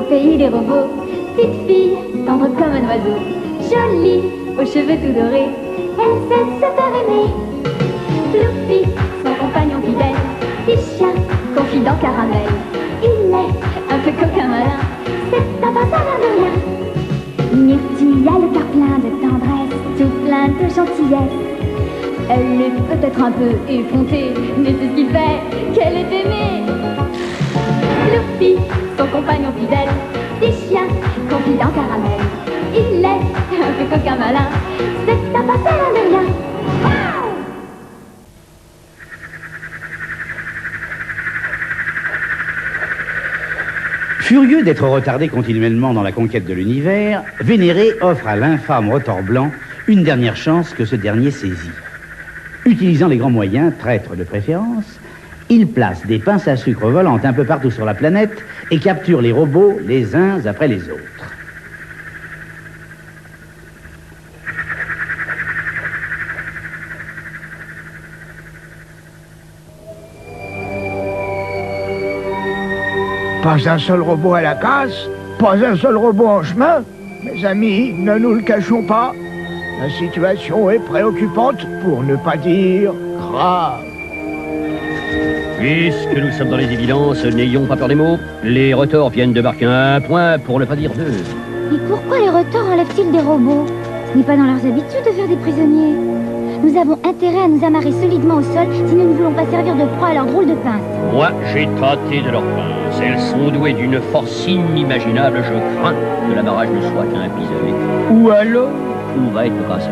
pays des robots. Petite fille, tendre comme un oiseau, jolie, aux cheveux tout dorés, elle sait se faire aimer. Fluffy, son compagnon fidèle, petit chien, confident caramel. Il est un peu coquin malin, c'est un passage de rien. Nifty a le cœur plein de tendresse, tout plein de gentillesse. Elle est peut-être un peu effrontée, mais c'est ce qui fait qu'elle est aimée. Fluffy, son compagnon fidèle, petit chien, confident caramel. Il est un peu coquin malin, c'est un passage de rien. Wow! Furieux d'être retardé continuellement dans la conquête de l'univers, Vénéré offre à l'infâme Rotor Blanc une dernière chance que ce dernier saisit. Utilisant les grands moyens, traître de préférence, il place des pinces à sucre volantes un peu partout sur la planète et capture les robots les uns après les autres. Pas un seul robot à la casse, pas un seul robot en chemin. Mes amis, ne nous le cachons pas, la situation est préoccupante, pour ne pas dire grave. Puisque nous sommes dans les évidences, n'ayons pas peur des mots. Les Rotors viennent de marquer un point, pour ne pas dire deux. Mais pourquoi les Rotors enlèvent-ils des robots? Ce n'est pas dans leurs habitudes de faire des prisonniers. Nous avons intérêt à nous amarrer solidement au sol si nous ne voulons pas servir de proie à leurs drôles de pinces. Moi, j'ai tâté de leurs pinces. Elles sont douées d'une force inimaginable. Je crains que l'amarrage ne soit qu'un pistolet. Ou alors, on va être cassé.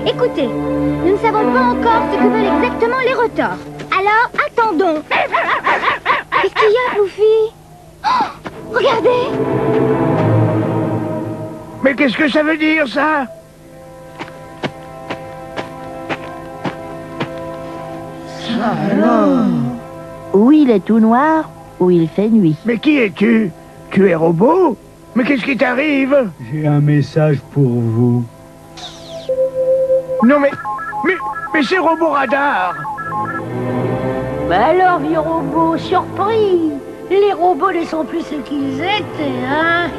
Écoutez, nous ne savons pas encore ce que veulent exactement les Rotors. Alors, attendons. Qu'est-ce qu'il y a, Fluffy? Oh, regardez! Mais qu'est-ce que ça veut dire, ça? Alors... Ou il est tout noir, ou il fait nuit. Mais qui es-tu? Tu es robot? Mais qu'est-ce qui t'arrive? J'ai un message pour vous. Non mais c'est Robot Radar. Bah alors, vieux robot, surpris! Les robots ne sont plus ce qu'ils étaient, hein?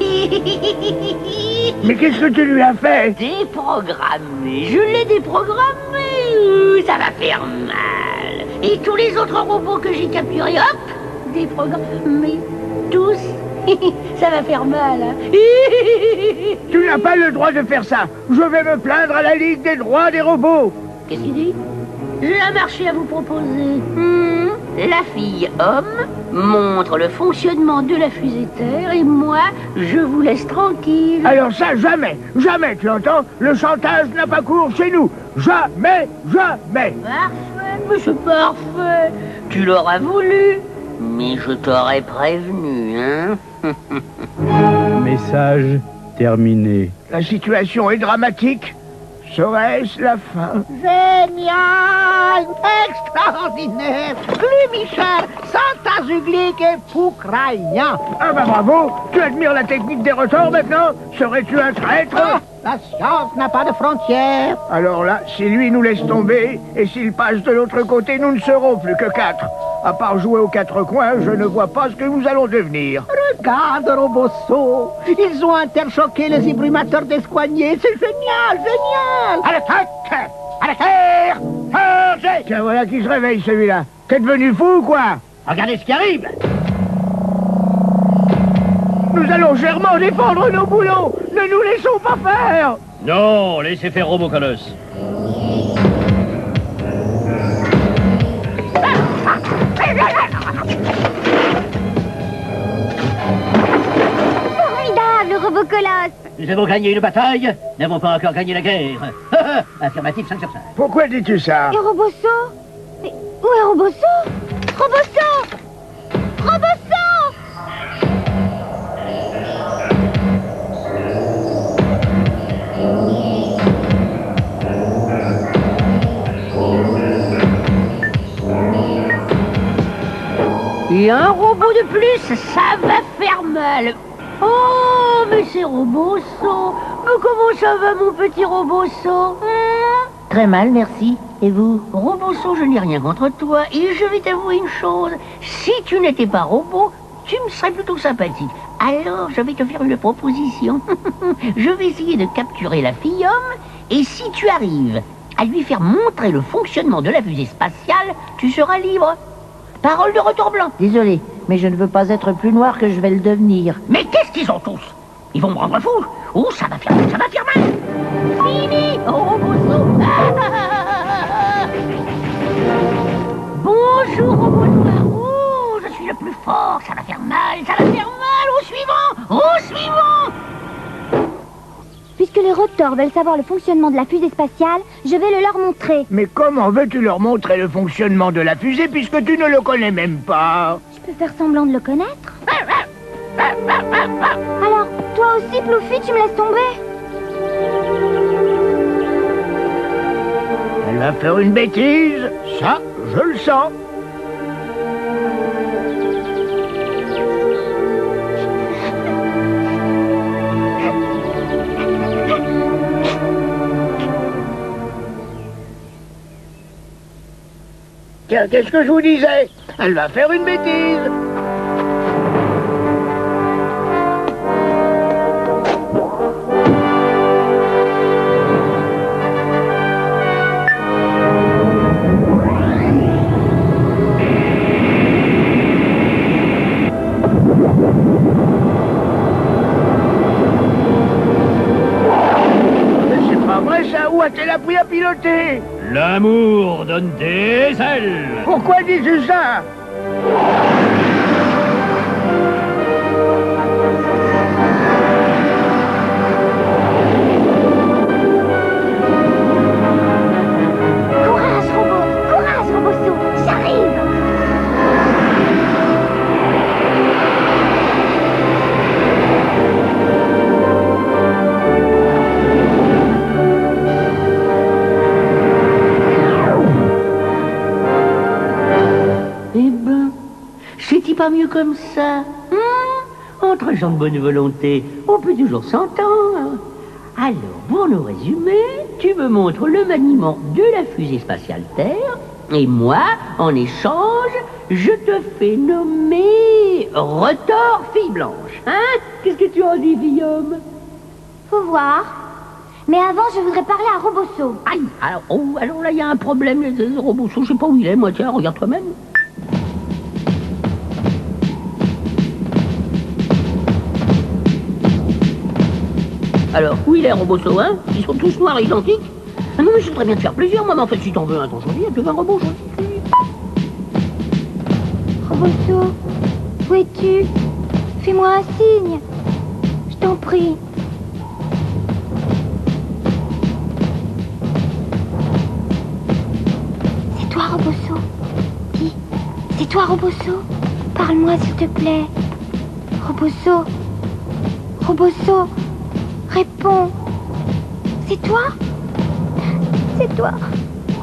Mais qu'est-ce que tu lui as fait? Déprogrammé, je l'ai déprogrammé! Ça va faire mal! Et tous les autres robots que j'ai capturés, hop! Déprogrammés, tous! Ça va faire mal, hein? Tu n'as pas le droit de faire ça. Je vais me plaindre à la Ligue des droits des robots. Qu'est-ce qu'il dit? J'ai un marché à vous proposer. La fille homme montre le fonctionnement de la fusée Terre et moi, je vous laisse tranquille. Alors ça, jamais, jamais, tu entends? Le chantage n'a pas cours chez nous. Jamais, jamais. Parfait, mais c'est parfait. Tu l'auras voulu, mais je t'aurais prévenu, hein? Message terminé. La situation est dramatique. Serait-ce la fin? Génial! Extraordinaire! Plumichel, Santa-Zuglik et Poukraïen! Ah bah bravo! Tu admires la technique des Rotors maintenant? Serais-tu un traître? Ah, la science n'a pas de frontières! Alors là, si lui nous laisse tomber, et s'il passe de l'autre côté, nous ne serons plus que 4. À part jouer aux 4 coins, je ne vois pas ce que nous allons devenir. Regarde, Robosso! Ils ont interchoqué les ébrumateurs d'escoigniers! C'est génial, génial! À l'attaque! À la terre! Chargez! Tiens, voilà qui se réveille, celui-là. T'es devenu fou ou quoi? Regardez ce qui arrive! Nous allons chèrement défendre nos boulons! Ne nous laissons pas faire! Non, laissez faire Robocolosse. Formidable, Robocolosse! Nous avons gagné une bataille, n'avons pas encore gagné la guerre. Affirmatif 5 sur 5. Pourquoi dis-tu ça? Et Robosso? Mais où est Robosso? Robosso! Robosso! Et un robot de plus, ça va faire mal. Oh, mais c'est Robosso. Mais comment ça va, mon petit Robosso? Très mal, merci. Et vous? Robosso, je n'ai rien contre toi. Et je vais t'avouer une chose. Si tu n'étais pas robot, tu me serais plutôt sympathique. Alors, je vais te faire une proposition. Je vais essayer de capturer la fille-homme, et si tu arrives à lui faire montrer le fonctionnement de la fusée spatiale, tu seras libre. Parole de Retour-Blanc. Désolé, mais je ne veux pas être plus noir que je vais le devenir. Mais qu'est-ce qu'ils ont tous? Ils vont me rendre fou. Oh, ça va faire mal. Fini. Oh, Robosso. Bonjour, robot noir. Oh, je suis le plus fort. Ça va faire mal. Au suivant. Puisque les rotors veulent savoir le fonctionnement de la fusée spatiale, je vais le leur montrer. Mais comment veux-tu leur montrer le fonctionnement de la fusée puisque tu ne le connais même pas? Je peux faire semblant de le connaître. Alors, toi aussi, Ploufi, tu me laisses tomber? Elle va faire une bêtise. Ça, je le sens. Tiens, qu'est-ce que je vous disais? Elle va faire une bêtise. Mais c'est pas vrai ça, où a-t-elle appris à piloter? L'amour donne des ailes. Pourquoi dis-tu ça? Courage, Robosso, j'arrive. Eh ben, c'est-il pas mieux comme ça? Entre gens de bonne volonté, on peut toujours s'entendre. Alors, pour nous résumer, tu me montres le maniement de la fusée spatiale Terre, et moi, en échange, je te fais nommer Rotor Fille Blanche. Hein? Qu'est-ce que tu en dis, Guillaume? Faut voir. Mais avant, je voudrais parler à Robosso. Aïe, alors là, il y a un problème, les robots, je sais pas où il est, moi, tiens, regarde toi-même. Alors, où il est, Robosso, hein? Ils sont tous noirs et identiques? Ah non, mais je voudrais bien te faire plaisir, moi, mais en fait, si t'en veux un, t'en choisis, tu veux un robot, choisis. Robosso, où es-tu? Fais-moi un signe. Je t'en prie. C'est toi, Robosso. Dis, c'est toi, Robosso. Parle-moi, s'il te plaît. Robosso. Robosso. Réponds. C'est toi? C'est toi,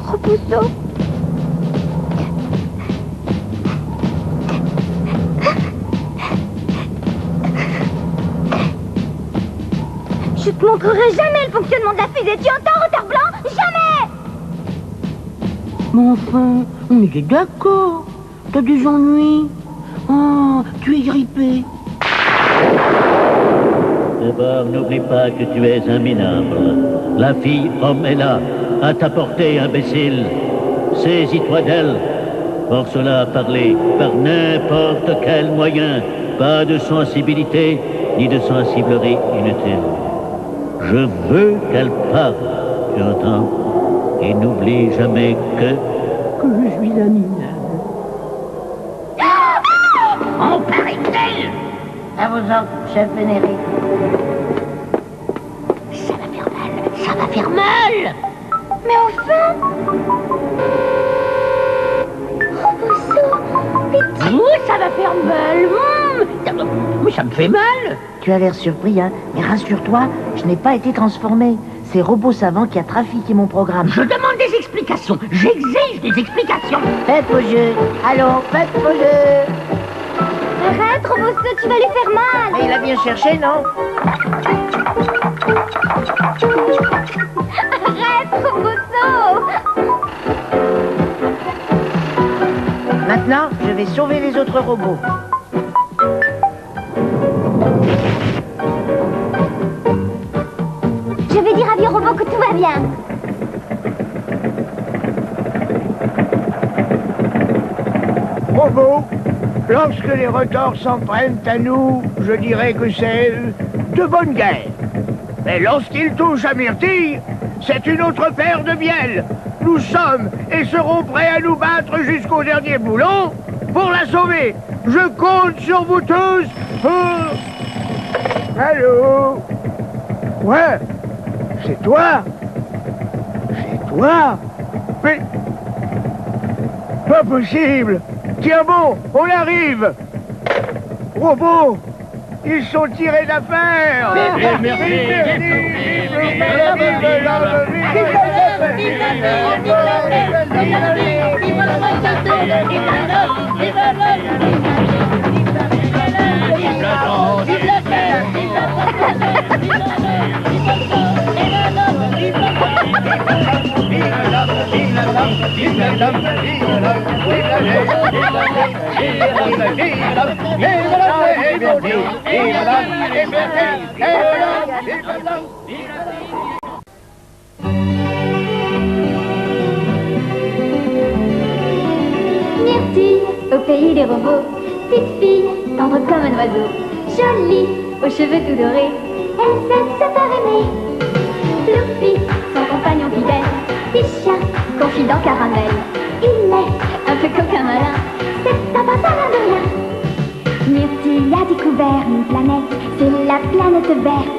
Robosso. Je te montrerai jamais le fonctionnement de la fusée. Tu entends, Retour-Blanc? Jamais! Mais enfin, on était d'accord. T'as des ennuis. Oh, tu es grippé. D'abord, n'oublie pas que tu es un minable. La fille homme est là, à ta portée, imbécile. Saisis-toi d'elle. Force-la à parler par n'importe quel moyen. Pas de sensibilité ni de sensiblerie inutile. Je veux qu'elle parle, tu entends? Et n'oublie jamais que je suis un minable. On paraît-elle. À vos ordres, chef vénéré. Ça va faire mal, ça va faire mal. Mais enfin! Robosso, pitié! Ça va faire mal. Mais ça me fait mal. Tu as l'air surpris, hein? Mais rassure-toi, je n'ai pas été transformé. C'est Robot Savant qui a trafiqué mon programme. Je demande des explications. J'exige des explications. Faites vos jeux. Allô, faites vos jeux. Arrête, Robosso, tu vas lui faire mal! Mais il a bien cherché, non? Arrête, Robosso! Maintenant, je vais sauver les autres robots. Je vais dire à Vieux Robot que tout va bien. Robot, lorsque les retors s'en prennent à nous, je dirais que c'est de bonne guerre. Mais lorsqu'ils touchent à Myrtille, c'est une autre paire de miel. Nous sommes et serons prêts à nous battre jusqu'au dernier boulon pour la sauver. Je compte sur vous tous. Allô? Ouais, c'est toi? C'est toi? Mais... pas possible. Tiens bon, on arrive. Robot, ils sont tirés d'affaire. Myrtille, au pays des robots, petite fille, tendre comme un oiseau, jolie, aux cheveux tout dorés, elle sait se faire aimer. Fluffy, son compagnon fidèle, petit chien, confident caramel, il est un peu coquin malin, c'est un papa de rien. Myrtille a découvert une planète, c'est la planète verte.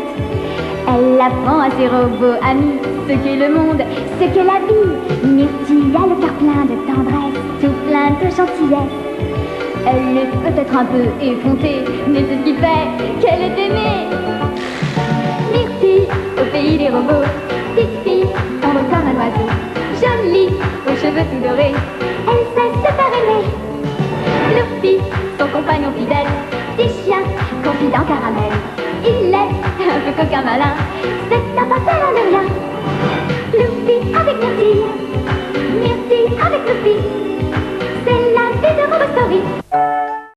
Elle apprend à ses robots amis ce qu'est le monde, ce qu'est la vie. Myrtille a le cœur plein de tendresse, tout plein de gentillesse. Elle est peut-être un peu effrontée, mais c'est ce qui fait qu'elle est aimée. Myrtille, au pays des robots, petite fille, tendre comme un oiseau, jolie, aux cheveux tout dorés, elle sait se faire aimer. Fluffy, son compagnon fidèle, petit chien, confident caramel, il est un peu coquin malin, c'est un passeur de rien. Fluffy avec Myrtille, Myrtille avec Fluffy, c'est la vie de Robo Story.